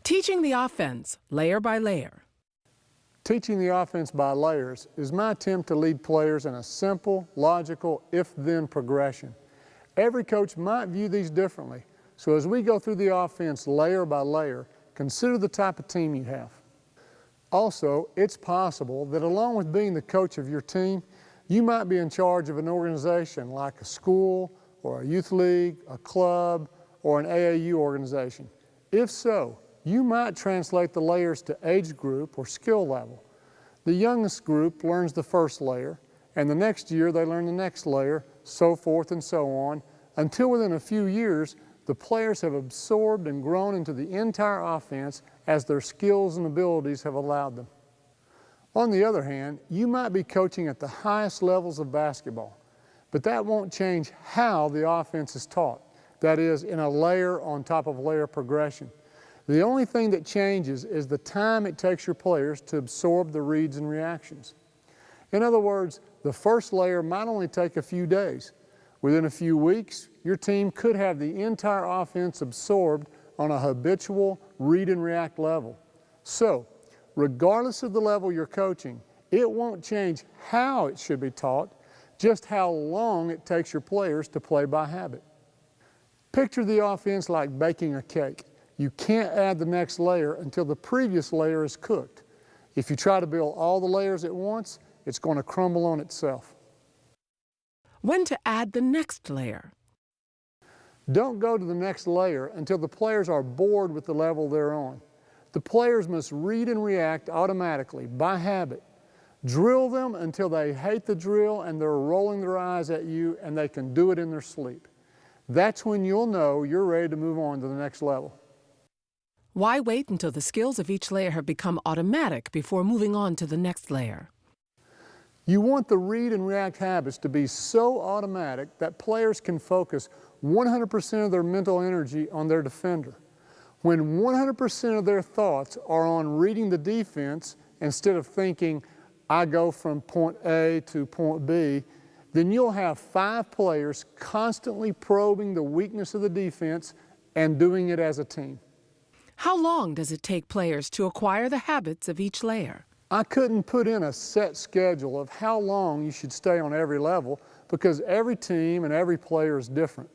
Teaching the offense layer by layer. Teaching the offense by layers is my attempt to lead players in a simple, logical, if-then progression. Every coach might view these differently, so as we go through the offense layer by layer, consider the type of team you have. Also, it's possible that along with being the coach of your team, you might be in charge of an organization like a school or a youth league, a club, or an AAU organization. If so, you might translate the layers to age group or skill level. The youngest group learns the first layer, and the next year they learn the next layer, so forth and so on, until within a few years, the players have absorbed and grown into the entire offense as their skills and abilities have allowed them. On the other hand, you might be coaching at the highest levels of basketball, but that won't change how the offense is taught, that is, in a layer on top of layer progression. The only thing that changes is the time it takes your players to absorb the reads and reactions. In other words, the first layer might only take a few days. Within a few weeks, your team could have the entire offense absorbed on a habitual read and react level. So, regardless of the level you're coaching, it won't change how it should be taught, just how long it takes your players to play by habit. Picture the offense like baking a cake. You can't add the next layer until the previous layer is cooked. If you try to build all the layers at once, it's going to crumble on itself. When to add the next layer. Don't go to the next layer until the players are bored with the level they're on. The players must read and react automatically, by habit. Drill them until they hate the drill and they're rolling their eyes at you and they can do it in their sleep. That's when you'll know you're ready to move on to the next level. Why wait until the skills of each layer have become automatic before moving on to the next layer? You want the read and react habits to be so automatic that players can focus 100% of their mental energy on their defender. When 100% of their thoughts are on reading the defense instead of thinking, I go from point A to point B, then you'll have 5 players constantly probing the weakness of the defense and doing it as a team. How long does it take players to acquire the habits of each layer? I couldn't put in a set schedule of how long you should stay on every level because every team and every player is different.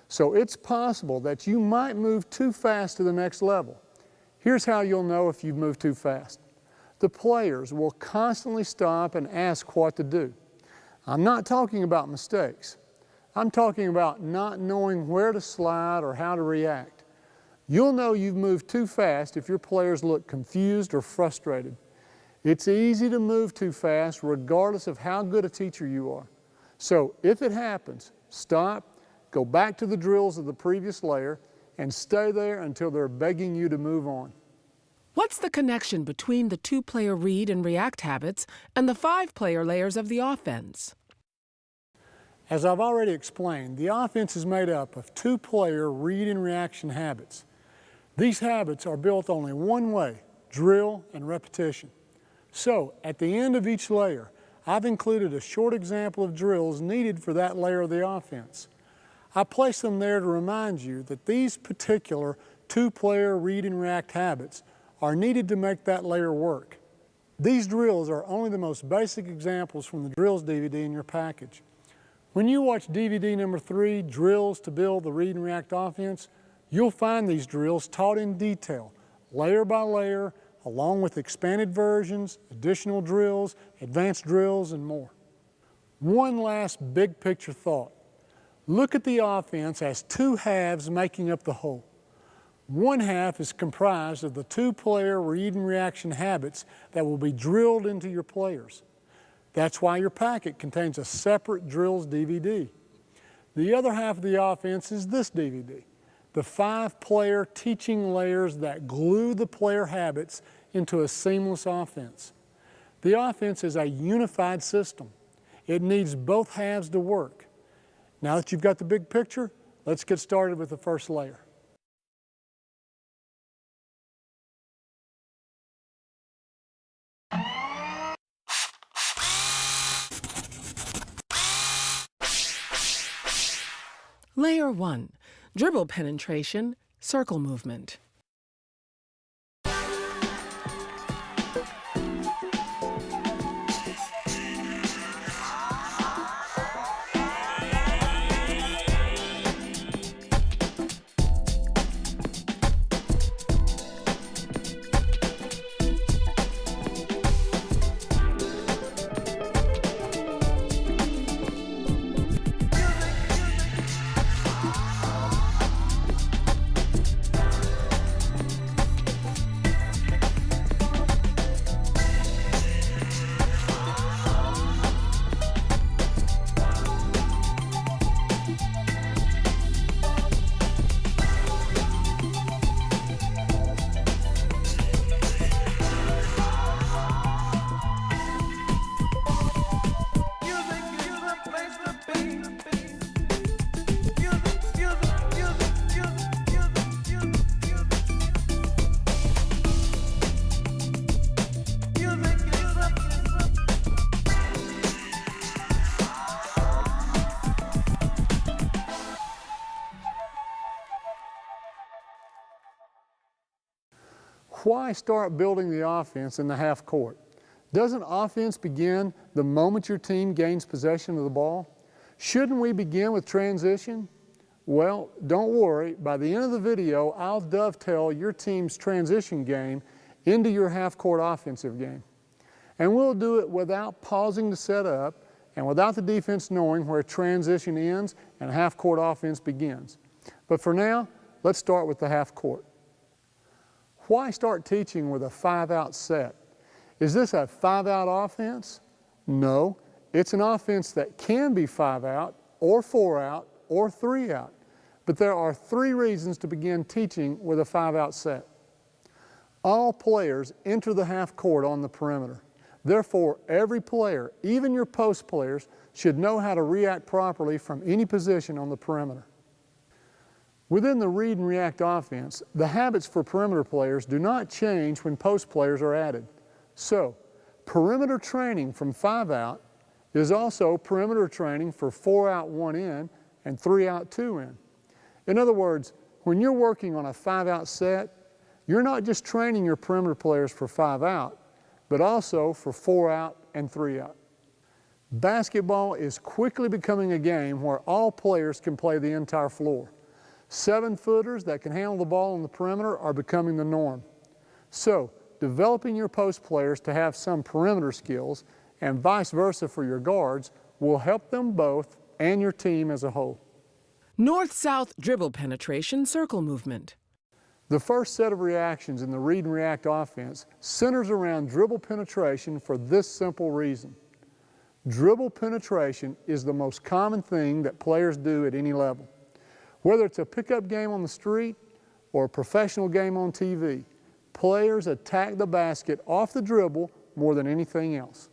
So it's possible that you might move too fast to the next level. Here's how you'll know if you've moved too fast. The players will constantly stop and ask what to do. I'm not talking about mistakes. I'm talking about not knowing where to slide or how to react. You'll know you've moved too fast if your players look confused or frustrated. It's easy to move too fast regardless of how good a teacher you are. So if it happens, stop, go back to the drills of the previous layer, and stay there until they're begging you to move on. What's the connection between the 2-player read and react habits and the 5-player layers of the offense? As I've already explained, the offense is made up of 2-player read and reaction habits. These habits are built only one way, drill and repetition. So, at the end of each layer, I've included a short example of drills needed for that layer of the offense. I place them there to remind you that these particular 2-player read and react habits are needed to make that layer work. These drills are only the most basic examples from the drills DVD in your package. When you watch DVD number 3, Drills to Build the Read and React Offense, you'll find these drills taught in detail, layer by layer, along with expanded versions, additional drills, advanced drills, and more. One last big picture thought. Look at the offense as 2 halves making up the whole. One half is comprised of the 2-player read and reaction habits that will be drilled into your players. That's why your packet contains a separate drills DVD. The other half of the offense is this DVD. The 5-player teaching layers that glue the player habits into a seamless offense. The offense is a unified system. It needs both halves to work. Now that you've got the big picture, let's get started with the first layer. Layer 1, dribble penetration, circle movement. Why start building the offense in the half court? Doesn't offense begin the moment your team gains possession of the ball? Shouldn't we begin with transition? Well, don't worry. By the end of the video, I'll dovetail your team's transition game into your half-court offensive game. And we'll do it without pausing to set up and without the defense knowing where transition ends and half-court offense begins. But for now, let's start with the half-court. Why start teaching with a 5-out set? Is this a 5-out offense? No, it's an offense that can be 5-out or 4-out or 3-out. But there are 3 reasons to begin teaching with a 5-out set. All players enter the half court on the perimeter. Therefore, every player, even your post players, should know how to react properly from any position on the perimeter. Within the read and react offense, the habits for perimeter players do not change when post players are added. So, perimeter training from 5-out is also perimeter training for 4-out 1 in and 3-out 2 in. In other words, when you're working on a 5-out set, you're not just training your perimeter players for 5-out, but also for 4-out and 3-out. Basketball is quickly becoming a game where all players can play the entire floor. 7-footers that can handle the ball on the perimeter are becoming the norm. So, developing your post players to have some perimeter skills and vice versa for your guards will help them both and your team as a whole. North-south dribble penetration circle movement. The first set of reactions in the read and react offense centers around dribble penetration for this simple reason. Dribble penetration is the most common thing that players do at any level. Whether it's a pickup game on the street or a professional game on TV, players attack the basket off the dribble more than anything else.